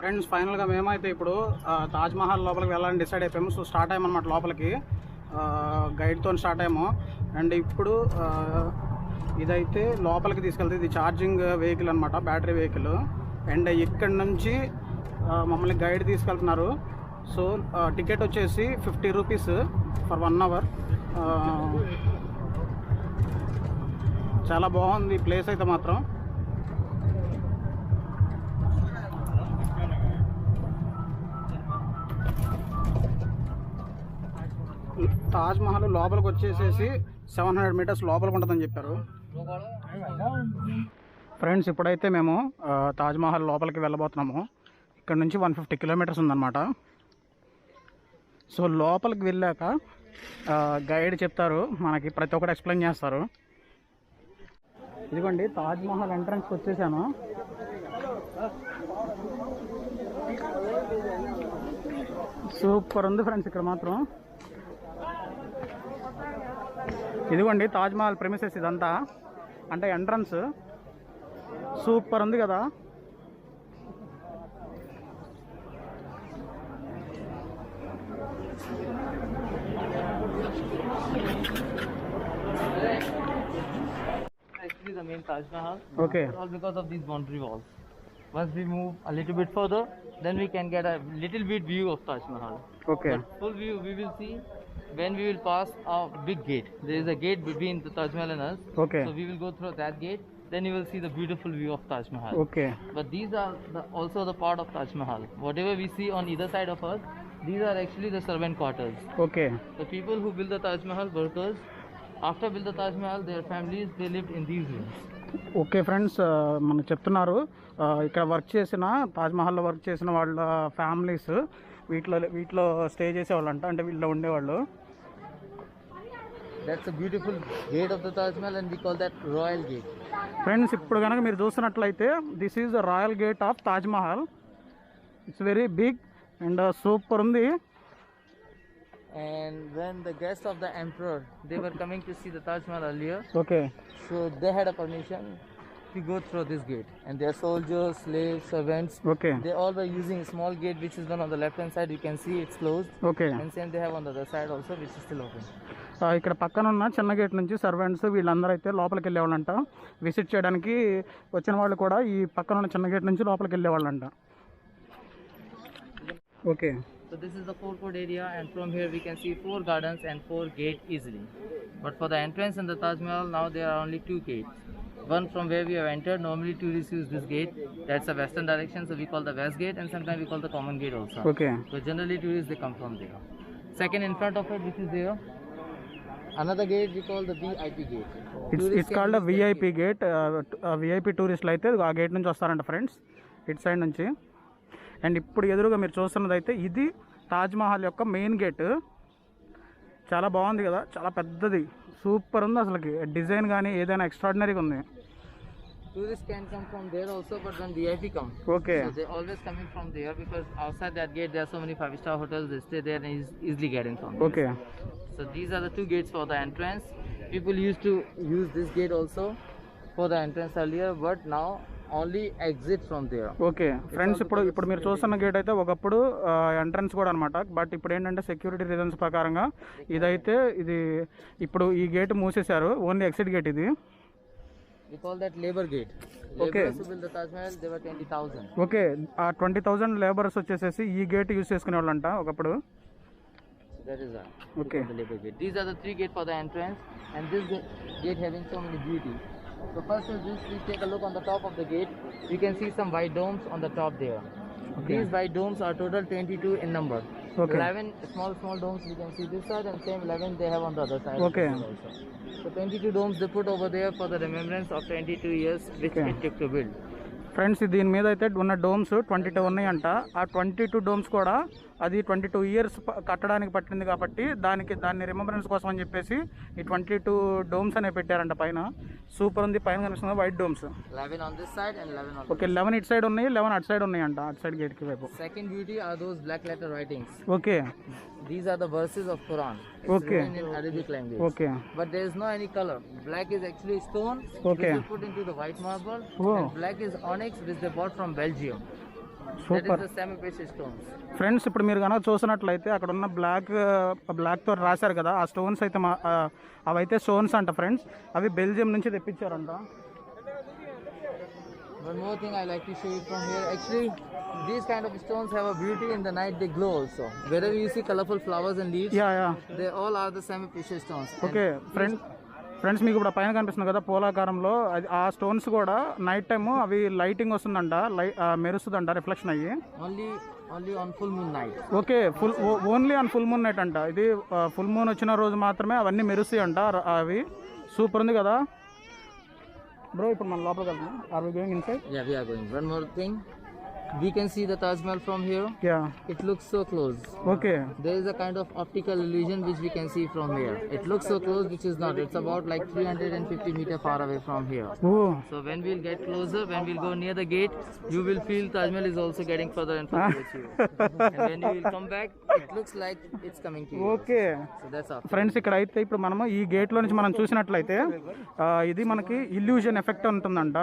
Friends ఫైనల్గా మేమైతే ఇప్పుడు తాజ్మహల్ లోపలికి వెళ్ళాలని డిసైడ్ అయిపోయాము. సో స్టార్ట్ అయ్యామన్నమాట లోపలికి, గైడ్తో స్టార్ట్ అయ్యాము. అండ్ ఇప్పుడు ఇదైతే లోపలికి తీసుకెళ్తే ఇది ఛార్జింగ్ వెహికల్ అనమాట, బ్యాటరీ వెహికల్. అండ్ ఇక్కడ నుంచి మమ్మల్ని గైడ్ తీసుకెళ్తున్నారు. సో టికెట్ వచ్చేసి 50 రూపీస్ ఫర్ 1 అవర్. చాలా బాగుంది ప్లేస్ అయితే మాత్రం. తాజ్మహల్ లోపలికి వచ్చేసేసి 700 మీటర్స్ లోపలికి ఉంటుందని చెప్పారు ఫ్రెండ్స్. ఇప్పుడైతే మేము తాజ్మహల్ లోపలికి వెళ్ళబోతున్నాము. ఇక్కడ నుంచి 150 కిలోమీటర్స్ ఉందన్నమాట. సో లోపలికి వెళ్ళాక గైడ్ చెప్తారు మనకి, ప్రతి ఒక్కటి ఎక్స్ప్లెయిన్ చేస్తారు. ఇదిగోండి తాజ్మహల్ ఎంట్రన్స్కి వచ్చేసాను. సూపర్ ఉంది ఫ్రెండ్స్ ఇక్కడ మాత్రం. ఇదిగోండి తాజ్మహల్ ప్రెమిసెస్ ఇదంతా, అంటే ఎంట్రన్స్ సూపర్ ఉంది కదా. Actually the main Taj Mahal. Okay. All because of these boundary walls. Once we move a little bit further, then we can get a little bit view of Taj Mahal. Okay. But full view we will see when we will pass a big gate. There is a gate between the Taj Mahal and us. Okay. So we will go through that gate. Then you will see the beautiful view of Taj Mahal. Okay. But these are also the part of Taj Mahal. Whatever we see on either side of us, these are actually the servant quarters. Okay. The people who build the Taj Mahal, workers, after build the Taj Mahal, their families, they lived in these rooms. Okay friends, మనకు చెప్తున్నారు ఇక్కడ work చేసిన, తాజ్మహల్లో work చేసిన వాళ్ళ families వీటిలో stay చేసేవాళ్ళంట, అంటే వీళ్ళు ఉండేవాళ్ళు. That's a beautiful gate of the Taj Mahal and we call that Royal Gate. Friends ఇప్పుడు కనుక మీరు చూస్తున్నట్లయితే this is the royal gate of Taj Mahal. It's very big and super ఉంది. And when the guests of the emperor, they were coming to see the Taj Mahal earlier, okay. so they had a permission to go through this gate, and their soldiers, slaves, servants, okay. they all were using a small gate which is done on the left hand side. You can see it's closed, okay. and same they have on the other side also, which is still open. ఇక్కడ పక్కన ఉన్న చిన్న gate నుంచి servants వీళ్ళందరూ అయితే లోపలికి వెళ్ళేవాళ్ళంట. Visit చేయడానికి వచ్చిన వాళ్ళు కూడా ఈ పక్కన ఉన్న చిన్న గేట్ నుంచి లోపలికి వెళ్ళేవాళ్ళంట. Okay. So this is the forecourt area, and from here we can see 4 gardens and 4 gates easily. But for the entrance in the Taj Mahal, now there are only 2 gates. One from where we have entered, normally tourists use this gate. That's the western direction, so we call the west gate, and sometimes we call the common gate also. Okay. So generally tourists they come from there. Second in front of it, which is there, another gate we call the VIP gate. It's called VIP gate. VIP టూరిస్టులు అయితే ఆ gate నుంచి వస్తారంట friends, ఇటు side నుంచి. And ఇప్పుడు ఎదురుగా మీరు చూస్తున్నది అయితే ఇది తాజ్మహల్ యొక్క మెయిన్ గేట్. చాలా బాగుంది కదా, చాలా పెద్దది, సూపర్ ఉంది అసలుకి. డిజైన్ కానీ ఏదైనా ఎక్స్ట్రాడినరీగా ఉంది. Tourists can come from there also, but when VIP come, okay, so they always coming from there because outside that gate there are so many 5-star hotels. They stay there and easily getting from there. Okay. So these are the 2 gates for the entrance. People used to use this gate also for the entrance earlier, but now only exit from there. Okay friends, ఇప్పుడు మీరు చూస్తున్న gate అయితే ఒకప్పుడు entrance కూడా అనమాట. But ఇప్పుడు ఏంటంటే security reasons ప్రకారంగా ఇది ఇప్పుడు ఈ గేట్ మూసేశారు. ఓన్లీ ఎగ్జిట్ గేట్ ఇది. We call that labor gate. Okay. Laborers who built the Taj Mahal, they were 20,000. Okay. ఆ 20,000 లేబర్స్ వచ్చేసేసి ఈ గేట్ యూజ్ చేసుకునే వాళ్ళంట ఒకప్పుడు. So that is Okay. the labor gate. These are the 3 gates for the entrance, and this gate having so many beauty. So first is this, we take a look on the top of the gate. You can see some white domes on the top there. Okay. These white domes are total 22 in number. Okay. 11 small domes we can see this side, and same 11 they have on the other side. Okay. Also. So 22 domes they put over there for the remembrance of 22 years which Okay. it took to build. Friends దీని మీద అయితే ఉన్న డోమ్స్ 22 ఉన్నాయంట. ఆ 22 డోమ్స్ కూడా అది 22 years కట్టడానికి పట్టింది కాబట్టి దాన్ని రిమెంబరెన్స్ కోసం అని చెప్పేసి ఈ 22 డోమ్స్ అనేవి పెట్టారంట పైన. సూపర్ ఉంది. పైన కనిపిస్తుంది white domes. 11 on this side and 11 on okay. 11 ఇటు సైడ్ ఉన్నాయి, 11 అటు సైడ్ ఉన్నాయంట, అటు సైడ్ గేట్ కి వైపు. Second beauty are those black letter writings. Okay. These are the verses of Quran. It's Okay. written in Arabic language. Okay. But there is no any color. Black is actually stone. Okay. Which is put into the white marble. Wow. And black is onyx, which they bought from Belgium. That is the semi-precious stones. Friends ఇప్పుడు మీరు కనుక చూసినట్లయితే అక్కడ ఉన్న బ్లాక్తో రాశారు కదా, ఆ stones అయితే అవైతే స్టోన్స్ అంట ఫ్రెండ్స్. అవి బెల్జియం నుంచి తెప్పించారంట. One more thing I like to show you from here. Actually, these kind of stones have a beauty. In the night they glow also. Wherever you see colorful flowers and leaves, they all are the semi-precious stones. Okay friends మీకు ఇప్పుడు పైన కనిపిస్తుంది కదా పోలాకారంలో, ఆ stones కూడా night time అవి lighting వస్తుందంట, మెరుస్తుందంట reflection అయ్యి. Only on full moon night. Okay only on full moon night అంట. ఇది ఫుల్ మూన్ వచ్చిన రోజు మాత్రమే అవన్నీ మెరుస్తాయి అంట. అవి సూపర్ ఉంది కదా బ్రో. ఇప్పుడు మనం లోపలికి వెళ్తాం. Are we going inside? Yeah, we are going. One more thing. We can see the Taj Mahal from here. Yeah. It looks so close. Okay. There is a kind of optical illusion which we can see from here. It looks so close, which is not. It's about like 350 meters far away from here. Oh. So when we'll get closer, when we'll go near the gate, you will feel Taj Mahal is also getting further and further with you. And when you will come back, it looks like it's coming to you. Okay. So that's all. Friends ఇక్కడ అయితే ఇప్పుడు మనము ఈ gate లో నుంచి మనం చూసినట్లయితే ఇది మనకి ఇల్యూజన్ ఎఫెక్ట్ ఉంటుందంట.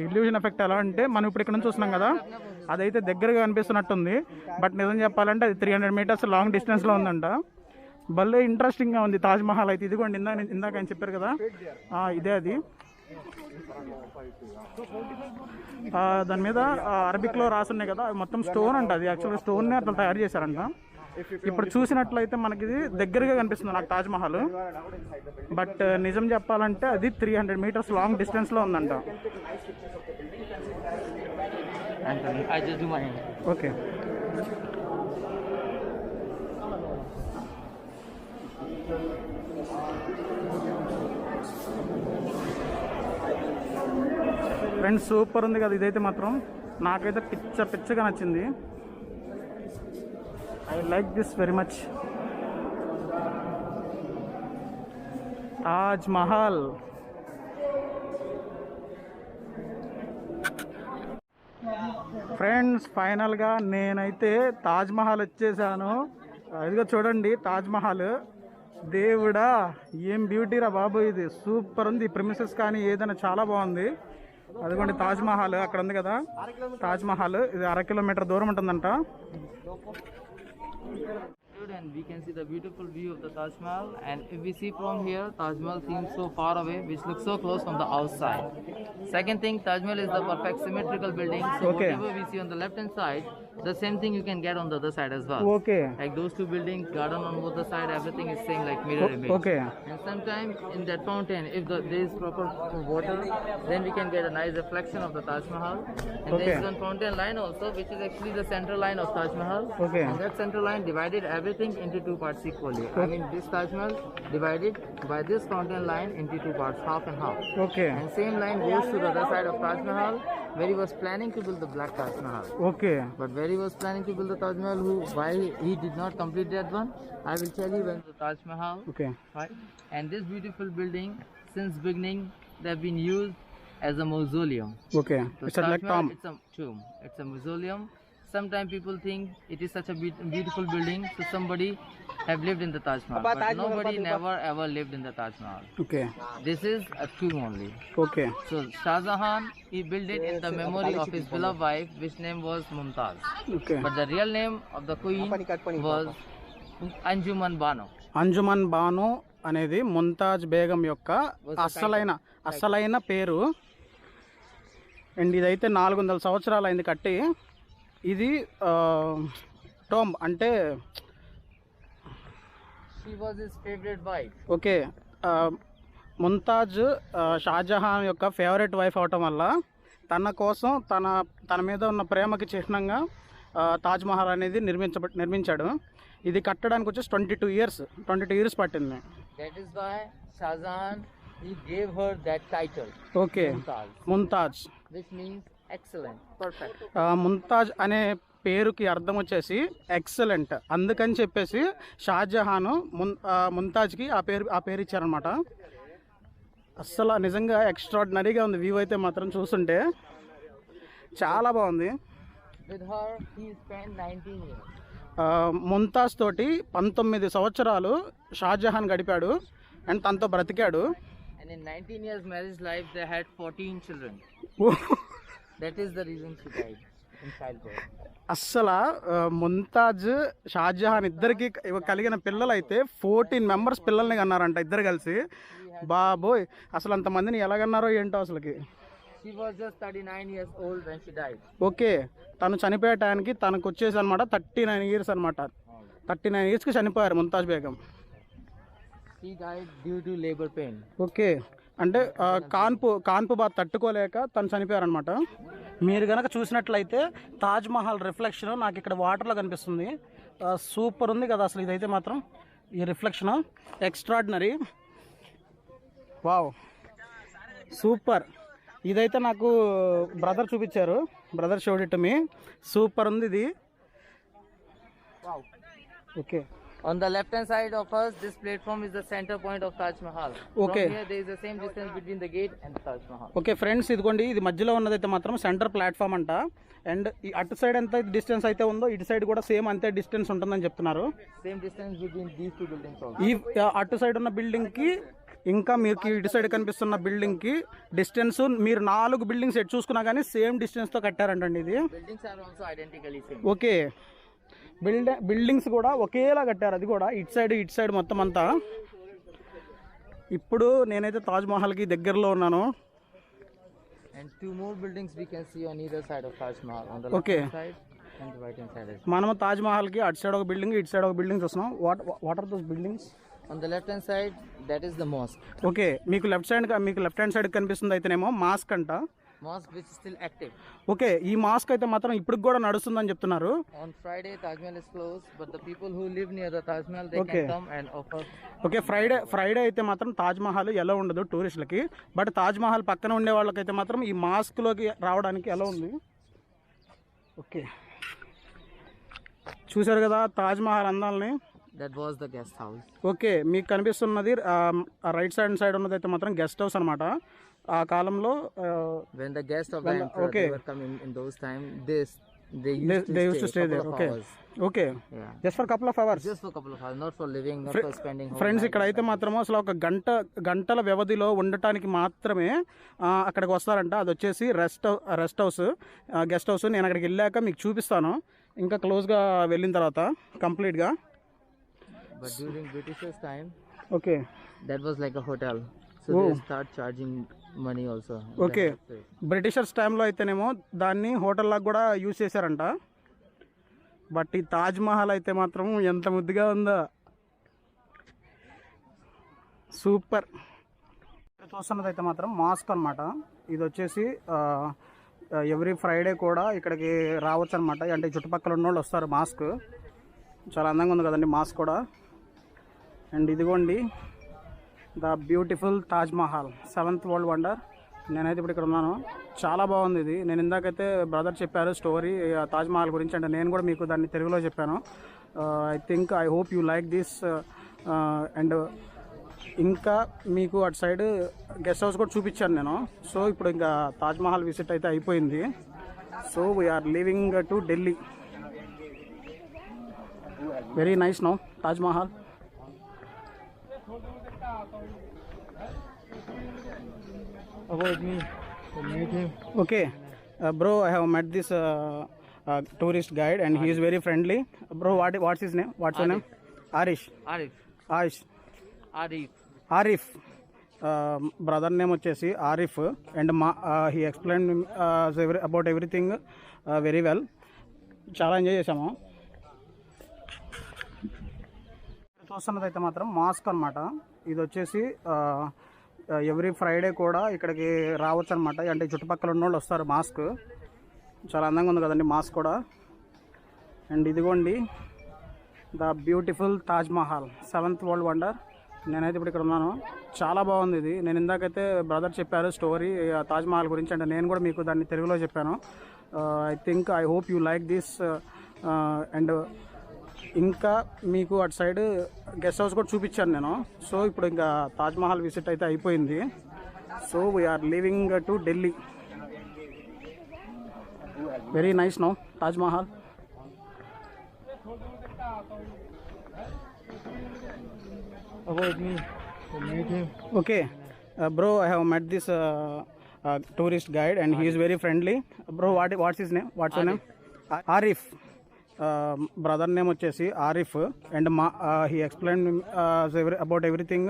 ఇల్యూజన్ ఎఫెక్ట్ ఎలా అంటే మనం ఇప్పుడు ఇక్కడ నుంచి చూస్తున్నాం కదా, అదైతే దగ్గరగా కనిపిస్తున్నట్టుంది. బట్ నిజం చెప్పాలంటే అది 300 మీటర్స్ లాంగ్ డిస్టెన్స్లో ఉందంట. భలే ఇంట్రెస్టింగ్గా ఉంది తాజ్ మహల్ అయితే. ఇదిగోండి ఇందాక ఆయన చెప్పారు కదా, ఇదే అది. దాని మీద అరబిక్లో రాసున్నాయి కదా, అవి మొత్తం స్టోన్ అంట. అది యాక్చువల్గా స్టోన్నే అట్లా తయారు చేశారంట. ఇప్పుడు చూసినట్లయితే మనకి ఇది దగ్గరగా కనిపిస్తుంది నాకు తాజ్ మహల్. బట్ నిజం చెప్పాలంటే అది 300 మీటర్స్ లాంగ్ డిస్టెన్స్లో ఉందంట. I just do my hand. Okay friends super ఉంది కదా ఇదైతే మాత్రం. నాకైతే పిచ్చగా నచ్చింది. I like this very much. Taj Mahal. Friends ఫైనల్గా నేనైతే తాజ్ మహల్ వచ్చేసాను. ఇదిగో చూడండి తాజ్ మహల్. దేవుడా ఏం బ్యూటీ రా బాబు, ఇది సూపర్ ఉంది. ప్రిమిసెస్ కానీ ఏదైనా చాలా బాగుంది. అదిగోండి తాజ్ మహల్ అక్కడ ఉంది కదా తాజ్ మహల్. ఇది 1/2 కిలోమీటర్ దూరం ఉంటుందంట. And we can see the beautiful view of the Taj Mahal, and if we see from here, Taj Mahal seems so far away, which looks so close from the outside. Second thing, Taj Mahal is the perfect symmetrical building, so whatever we see on the left hand side, the same thing you can get on the other side as well. Okay. Like those two buildings, garden on both the side, everything is same like mirror image. Okay. And sometimes in that fountain, if there is proper water, then we can get a nice reflection of the Taj Mahal. And there is one fountain line also, which is actually the central line of Taj Mahal. Okay. And that central line divided everything into two parts equally. I mean, this Taj Mahal divided by this fountain line into two parts, half and half. Okay. And same line goes to the other side of Taj Mahal, where he was planning to build the Black Taj Mahal. Okay. But where he was planning to build the Taj Mahal, why he did not complete that one, I will tell you when the Taj Mahal. Okay. Right? And this beautiful building, since beginning, they have been used as a mausoleum. Okay. So It's like tomb. It's a tomb. It's a mausoleum. Sometimes people think it is such a beautiful building, so somebody have lived in the Taj Mahal. But nobody never ever lived in the Taj Mahal. Okay. This is a tomb only. Okay. So Shah Jahan, he built it in the memory of his beloved wife, which name was Mumtaz. Okay. But the real name of the queen was Anjuman Bano. Anjuman Banu అనేది ముంతాజ్ బేగం యొక్క అసలైన పేరు. And ఇదైతే 400 సంవత్సరాలు అయింది కట్టి. ఇది tome అంటే She was his favorite wife. Okay Mumtaz Shah Jahan యొక్క ఫేవరెట్ వైఫ్ అవటం వల్ల తన కోసం తన మీద ఉన్న ప్రేమకి చిహ్నంగా తాజ్ మహల్ అనేది నిర్మించాడు. ఇది కట్టడానికి వచ్చేసి 22 ఇయర్స్ పట్టింది. That is why Shah Jahan, he gave her that title. Okay Mumtaz, which means excellent, perfect. Mumtaz అనే పేరుకి అర్థం వచ్చేసి ఎక్సలెంట్. అందుకని చెప్పేసి షాజహాన్ ముంతాజ్కి ఆ పేరు ఇచ్చారనమాట. అస్సలు నిజంగా ఎక్స్ట్రాడినరీగా ఉంది వ్యూ అయితే మాత్రం చూస్తుంటే చాలా బాగుంది. With her he spent 19 years. Mumtaz తోటి 19 సంవత్సరాలు షాజహాన్ గడిపాడు అండ్ తనతో బ్రతికాడు. And in 19 years marriage life they had 14 children. That is the reason she died. in childbirth. అస్సలు ముంతాజ్ షాజహాన్ ఇద్దరికి కలిగిన పిల్లలు అయితే 14 మెంబర్స్ పిల్లల్ని కన్నారంట ఇద్దరు కలిసి. బాబోయ్, అసలు అంతమందిని ఎలాగన్నారో ఏంటో అసలుకి. She was just 39 years old when she died. Okay, తను చనిపోయే టైంకి తనకు వచ్చేసి అనమాట 39 ఇయర్స్ అనమాట. 39 ఇయర్స్కి చనిపోయారు Mumtaz Begum. She died due to labor pain. Okay, అంటే కాన్పు బాధ తట్టుకోలేక తను చనిపోయారనమాట. మీరు కనుక చూసినట్లయితే తాజ్ మహల్ రిఫ్లెక్షన్ నాకు ఇక్కడ వాటర్లో కనిపిస్తుంది. సూపర్ ఉంది కదా అసలు ఇదైతే మాత్రం. ఈ రిఫ్లెక్షన్ ఎక్స్ట్రాడినరీ. Wow, super. ఇదైతే నాకు బ్రదర్ చూపించారు. Brother showed it me. Super ఉంది ఇది. Wow. Okay, On the left hand side of us, this platform is the center point of Taj Mahal. Okay. From here there is the same distance between the gate and the Taj Mahal. Okay friends, ఇదిగోండి ఇది మధ్యలో ఉన్నదైతే మాత్రం centre platform అంట. And ఈ అటు side ఎంత distance అయితే ఉందో ఇటు సైడ్ కూడా సేమ్ అంతే డిస్టెన్స్ ఉంటుందని చెప్తున్నారు. Same distance between these two buildings also. ఈ అటు సైడ్ ఉన్న బిల్డింగ్కి ఇంకా మీకు ఇటు సైడ్ కనిపిస్తున్న బిల్డింగ్కి డిస్టెన్స్ మీరు 4 బిల్డింగ్స్ ఎటు చూసుకున్నా కానీ సేమ్ డిస్టెన్స్తో కట్టారంటండి ఇది. Buildings are also identically same. Okay, buildings కూడా ఒకేలా కట్టారు. అది కూడా ఇటు సైడ్ మొత్తం అంతా. ఇప్పుడు నేనైతే తాజ్ మహల్కి దగ్గరలో ఉన్నాను. And 2 more buildings we can see on either side of Taj Mahal. On the Okay. left hand side and the right hand side as well. మనము తాజ్ మహల్కి అటు సైడ్ ఒక బిల్డింగ్ ఇటు సైడ్ ఒక బిల్డింగ్ చూస్తున్నాం. What are those buildings? On the left hand side, that is the mosque. Okay, మీకు left hand side కనిపిస్తుంది అయితేనేమో mosque అంట. Mosque which is still active. Okay, ఈ మాస్క్ అయితే మాత్రం ఇప్పుడు కూడా నడుస్తుందని చెప్తున్నారు. On Friday, Taj Mahal is closed, but the people who live near the Taj Mahal, they Okay. can come and offer. Okay, Friday అయితే మాత్రం తాజ్ మహల్ ఎలా ఉండదు టూరిస్టులకి. బట్ తాజ్ మహల్ పక్కన ఉండే వాళ్ళకైతే మాత్రం ఈ మాస్క్లోకి రావడానికి ఎలా ఉంది. ఓకే, చూసారు కదా తాజ్ మహల్ అందాలని. That was the guest house. Okay, మీకు కనిపిస్తున్నది రైట్ సైడ్ ఉన్నది అయితే మాత్రం గెస్ట్ హౌస్ అనమాట. ఆ కాలంలో When the guests of the emperor okay. they were coming in those time, they used to stay there. couple of Okay. hours. Okay, Yeah. Just for couple of hours. Just for a couple of hours, not for living, not for spending whole friends, night. ఇక్కడ అయితే మాత్రము అసలు ఒక గంటల వ్యవధిలో ఉండటానికి మాత్రమే అక్కడికి వస్తారంట. అది వచ్చేసి రెస్ట్ హౌస్, గెస్ట్ హౌస్. నేను అక్కడికి వెళ్ళాక మీకు చూపిస్తాను ఇంకా క్లోజ్గా వెళ్ళిన తర్వాత కంప్లీట్గా. But during Britishers time, okay, that was like a hotel. So Oh. they start charging money also. Okay, Britishers టైంలో అయితేనేమో దాన్ని హోటల్ లాగా కూడా యూజ్ చేశారంట. బట్ ఈ తాజ్ మహల్ అయితే మాత్రం ఎంత ముద్దుగా ఉందో. సూపర్. చూస్తున్నది అయితే మాత్రం మాస్క్ అనమాట. ఇది వచ్చేసి ఎవ్రీ ఫ్రైడే కూడా ఇక్కడికి రావచ్చు అనమాట. అంటే చుట్టుపక్కల ఉన్న వాళ్ళు వస్తారు. మాస్క్ చాలా అందంగా ఉంది కదండి మాస్క్ కూడా. అండ్ ఇదిగోండి the beautiful Taj Mahal 7th world wonder. నేనైతే ఇప్పుడు ఇక్కడ ఉన్నాను. చాలా బాగుంది ఇది. నేను ఇందాకైతే బ్రదర్ చెప్పారు స్టోరీ తాజ్ మహల్ గురించి. అంటే నేను కూడా మీకు దాన్ని తెలుగులో చెప్పాను. I hope you like this. And ఇంకా మీకు అటు సైడ్ గెస్ట్ హౌస్ కూడా చూపించాను నేను. సో ఇప్పుడు ఇంకా తాజ్ మహల్ విజిట్ అయితే అయిపోయింది. So we're leaving to Delhi. Very nice no Taj Mahal. Avoid me. Meet him. Okay, bro, I have met this tourist guide and he is very friendly. Bro, what's his name? What's your name? Arish. Arif. Brother name వచ్చేసి Arif. And he explained about everything very well. చాలా enjoy చేసాము. చూస్తున్నది అయితే మాత్రం mask అనమాట. ఇది వచ్చేసి every Friday కూడా ఇక్కడికి రావచ్చు అనమాట. అంటే చుట్టుపక్కల ఉన్న వాళ్ళు వస్తారు. మాస్క్ చాలా అందంగా ఉంది కదండి మాస్క్ కూడా. అండ్ ఇదిగోండి the beautiful Taj Mahal 7th world wonder. నేనైతే ఇప్పుడు ఇక్కడ ఉన్నాను. చాలా బాగుంది ఇది. నేను ఇందాకైతే బ్రదర్ చెప్పారు స్టోరీ తాజ్ మహల్ గురించి. అంటే నేను కూడా మీకు దాన్ని తెలుగులో చెప్పాను. I hope you like this. And ఇంకా మీకు అటు సైడ్ గెస్ట్ హౌస్ కూడా చూపించాను నేను. సో ఇప్పుడు ఇంకా తాజ్ మహల్ విజిట్ అయితే అయిపోయింది. So we're leaving to Delhi. Very nice no Taj Mahal. Avoid me. Meet him. Okay, bro, I have met this tourist guide, and he is very friendly. Bro, what's his name? What's your name? Arif. Brother name వచ్చేసి Arif, and he explained about everything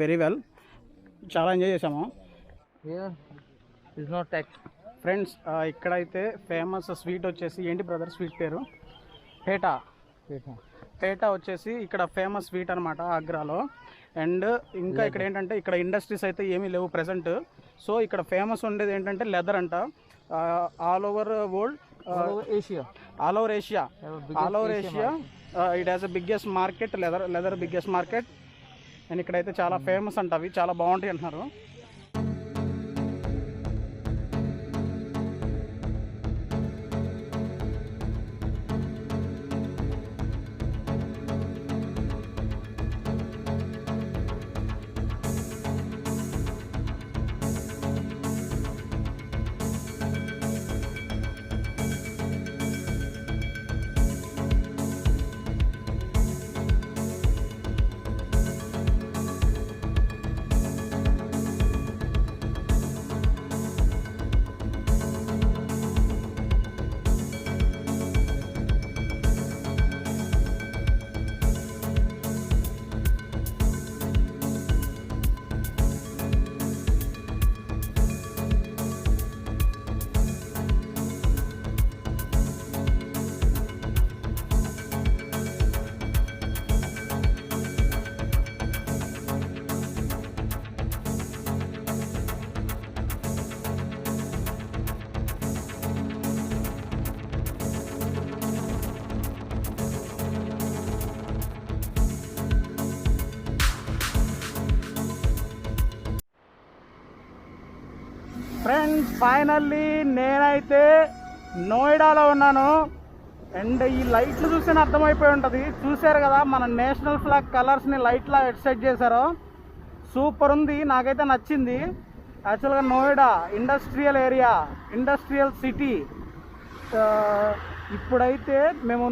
very well. చాలా enjoy చేసాము. Here is not tax. Friends, ఇక్కడైతే famous sweet వచ్చేసి ఏంటి brother sweet పేరు? PETA. PETA వచ్చేసి ఇక్కడ famous sweet అనమాట ఆగ్రాలో. అండ్ ఇంకా ఇక్కడ ఏంటంటే ఇక్కడ ఇండస్ట్రీస్ అయితే ఏమీ లేవు ప్రెసెంట్. సో ఇక్కడ ఫేమస్ ఉండేది ఏంటంటే లెదర్ అంట. All over world, all over Asia it has a biggest market, leather biggest market. And ఇక్కడైతే చాలా ఫేమస్ అంట, అవి చాలా బాగుంటాయి అంటున్నారు. ఫ్రెండ్స్, ఫైనల్లీ నేనైతే నోయిడాలో ఉన్నాను. అండ్ ఈ లైట్లు చూస్తేనే అర్థమైపోయి ఉంటుంది. చూసారు కదా మన నేషనల్ ఫ్లాగ్ కలర్స్ని లైట్లా సెట్ చేశారో, సూపర్ ఉంది, నాకైతే నచ్చింది. యాక్చువల్గా Noida industrial area, industrial city. ఇప్పుడైతే మేము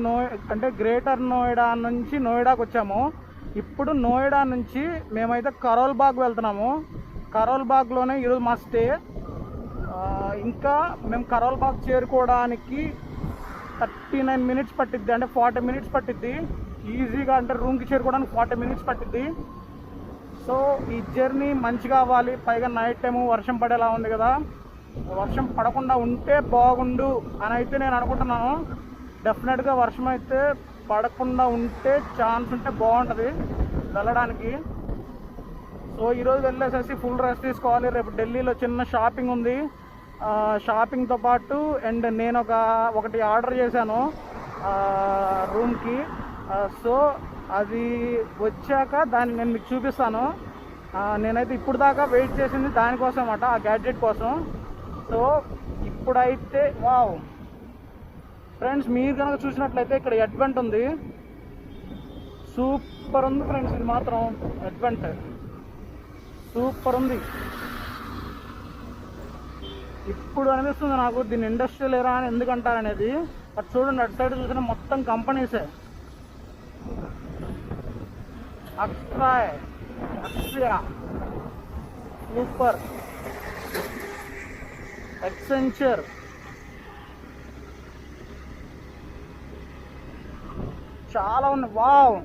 అంటే గ్రేటర్ నోయిడా నుంచి నోయిడాకి వచ్చాము. ఇప్పుడు నోయిడా నుంచి మేమైతే కరోల్ బాగ్ వెళ్తున్నాము. కరోల్ బాగ్లోనే ఈరోజు మా స్టే. ఇంకా మేము కరోల్ బాగ్ చేరుకోవడానికి 39 మినిట్స్ పట్టిద్ది, అంటే 40 మినిట్స్ పట్టిద్ది ఈజీగా. అంటే రూమ్కి చేరుకోవడానికి 40 మినిట్స్ పట్టిద్ది. సో ఈ జర్నీ మంచిగా అవ్వాలి. పైగా నైట్ టైము వర్షం పడేలా ఉంది కదా, వర్షం పడకుండా ఉంటే బాగుండు అని అయితే నేను అనుకుంటున్నాను. డెఫినెట్గా వర్షం అయితే పడకుండా ఉంటే ఛాన్స్ ఉంటే బాగుంటుంది వెళ్ళడానికి. సో ఈరోజు వెళ్ళేసేసి ఫుల్ రెస్ట్ తీసుకోవాలి. రేపు ఢిల్లీలో చిన్న షాపింగ్ ఉంది. షాపింగ్తో పాటు అండ్ నేను ఒకటి ఆర్డర్ చేశాను రూమ్కి. సో అది వచ్చాక దాన్ని నేను మీకు చూపిస్తాను. నేనైతే ఇప్పుడు దాకా వెయిట్ చేసింది దానికోసం అన్నమాట, ఆ గ్యాడ్జెట్ కోసం. సో ఇప్పుడైతే వావ్ ఫ్రెండ్స్, మీరు కనుక చూసినట్లయితే ఇక్కడ అడ్వెంట్ ఉంది, సూపర్ ఉంది ఫ్రెండ్స్. ఇది మాత్రం అడ్వెంట్ సూపర్ ఉంది. ఇప్పుడు అనిపిస్తుంది నాకు దీన్ని ఇండస్ట్రియల్ ఏరియా అని ఎందుకంటారనేది. బట్ చూడండి, అటు సైడ్ చూసిన మొత్తం కంపెనీసే. అక్షయ సూపర్, ఎక్సెంచర్, చాలా ఉన్నాయి. వావ్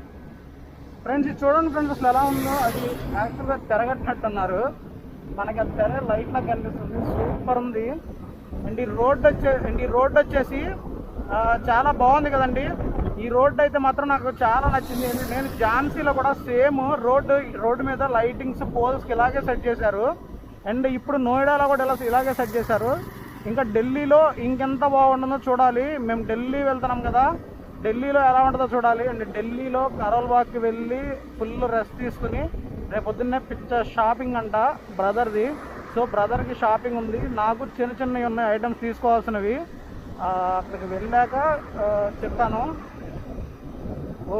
ఫ్రెండ్స్, ఇది చూడండి ఫ్రెండ్స్ అసలు ఎలా ఉందో. అది యాక్చువల్గా తిరగట్టినట్టున్నారు, మనకి అది తెర లైట్ నాకు కనిపిస్తుంది. సూపర్ ఉంది. అండ్ ఈ రోడ్ వచ్చేసి చాలా బాగుంది కదండి. ఈ రోడ్ అయితే మాత్రం నాకు చాలా నచ్చింది. నేను ఝాన్సీలో కూడా సేమ్ రోడ్డు మీద లైటింగ్స్ పోల్స్కి ఇలాగే సెట్ చేశారు. అండ్ ఇప్పుడు నోయిడాలో కూడా ఇలాగే సెట్ చేశారు. ఇంకా ఢిల్లీలో ఇంకెంత బాగుంటుందో చూడాలి. మేము ఢిల్లీ వెళ్తున్నాం కదా, ఢిల్లీలో ఎలా ఉంటుందో చూడాలి. అండ్ ఢిల్లీలో కరోల్ బాగ్కి వెళ్ళి ఫుల్ రెస్ట్ తీసుకుని రేపు పొద్దున్నే షాపింగ్ అంట బ్రదర్ది. సో బ్రదర్కి షాపింగ్ ఉంది, నాకు చిన్నవి ఉన్నాయి ఐటమ్స్ తీసుకోవాల్సినవి. అక్కడికి వెళ్ళాక చెప్తాను. ఓ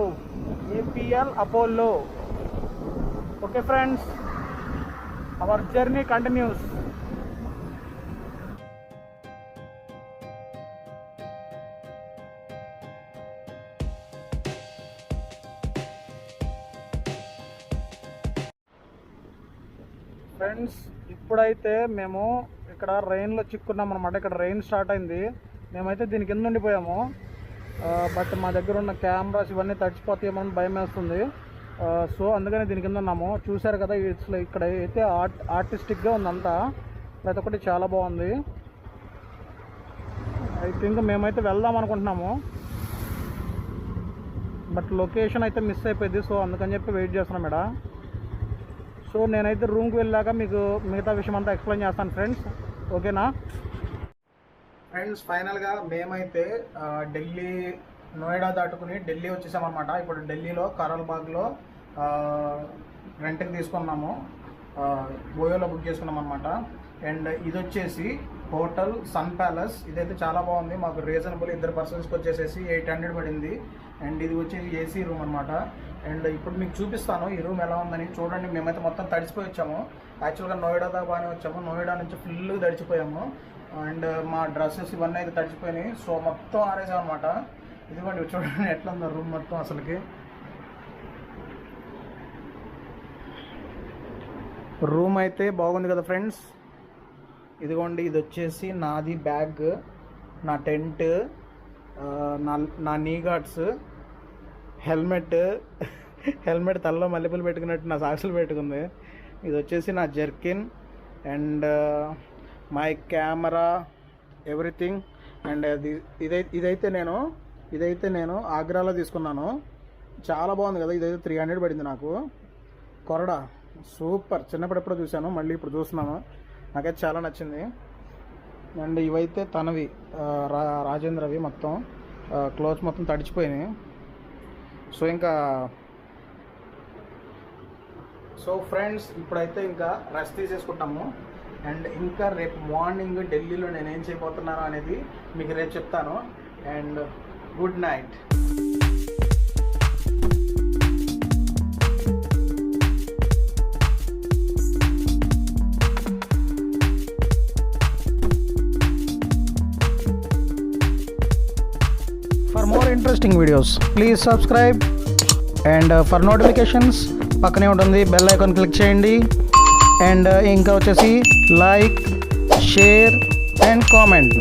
APL Apollo. Okay friends, our journey continues. Friends, ఇప్పుడైతే మేము ఇక్కడ రెయిన్లో చిక్కున్నాం అనమాట. ఇక్కడ రెయిన్ స్టార్ట్ అయింది, మేమైతే దీని కింద ఉండిపోయాము. బట్ మా దగ్గర ఉన్న కెమెరాస్ ఇవన్నీ తడిచిపోతాయేమని భయం వేస్తుంది. సో అందుకని దీని కింద ఉన్నాము. చూశారు కదా, ఇక్కడ అయితే ఆర్టిస్టిక్గా ఉందంతా, ప్రతి ఒక్కటి చాలా బాగుంది. ఐ థింక్ మేమైతే వెళ్దాం అనుకుంటున్నాము, బట్ లొకేషన్ అయితే మిస్ అయిపోయింది. సో అందుకని చెప్పి వెయిట్ చేస్తున్నాం ఇక్కడ. సో నేనైతే రూమ్కి వెళ్ళాక మీకు మిగతా విషయం అంతా ఎక్స్ప్లెయిన్ చేస్తాను ఫ్రెండ్స్, ఓకేనా ఫ్రెండ్స్? ఫైనల్గా మేమైతే ఢిల్లీ, నోయిడా దాటుకుని ఢిల్లీ వచ్చేసామన్నమాట. ఇప్పుడు ఢిల్లీలో కరోల్బాగ్లో రెంట్కి తీసుకున్నాము, ఓయోలో బుక్ చేసుకున్నాం అనమాట. అండ్ ఇది వచ్చేసి హోటల్ సన్ ప్యాలెస్. ఇదైతే చాలా బాగుంది, మాకు రీజనబుల్, 2 పర్సన్స్కి వచ్చేసేసి 800 పడింది. అండ్ ఇది వచ్చేసి ఏసీ రూమ్ అనమాట. అండ్ ఇప్పుడు మీకు చూపిస్తాను ఈ రూమ్ ఎలా ఉందని. చూడండి, మేమైతే మొత్తం తడిసిపోయి వచ్చాము. యాక్చువల్గా నోయిడా దాకా బాగానే వచ్చాము, నోయిడా నుంచి ఫుల్ తడిచిపోయాము. అండ్ మా డ్రెస్సెస్ ఇవన్నీ అయితే తడిచిపోయినాయి. సో మొత్తం ఆరేసాం అనమాట. ఇదిగోండి చూడండి ఎట్లా ఉందో రూమ్ మొత్తం. అసలుకి రూమ్ అయితే బాగుంది కదా ఫ్రెండ్స్. ఇదిగోండి, ఇది వచ్చేసి నాది బ్యాగ్, నా టెంట్, నా నీ గార్డ్స్, హెల్మెట్ తలలో మల్లెపూలు పెట్టుకున్నట్టు నా సాక్సులు పెట్టుకుంది. ఇది వచ్చేసి నా jerkin and my camera, everything. And ఇదైతే నేను ఆగ్రాలో తీసుకున్నాను. చాలా బాగుంది కదా. ఇదైతే 300 పడింది నాకు. కొరడా సూపర్, చిన్నప్పుడు ఎప్పుడో చూశాను, మళ్ళీ ఇప్పుడు చూస్తున్నాను, నాకైతే చాలా నచ్చింది. అండ్ ఇవైతే తనవి, రాజేంద్రవి. మొత్తం క్లోత్స్ మొత్తం తడిచిపోయినాయి. సో ఫ్రెండ్స్, ఇప్పుడైతే ఇంకా రెస్ట్ తీసేసుకుంటాము. అండ్ ఇంకా రేపు మార్నింగ్ ఢిల్లీలో నేనేం చేయబోతున్నాను అనేది మీకు రేపు చెప్తాను. And good night. For more interesting videos, please subscribe and for notifications పక్కనే ఉంటుంది బెల్ ఐకాన్ క్లిక్ చేయండి. అండ్ ఇంకా వచ్చేసి లైక్, షేర్ అండ్ కామెంట్.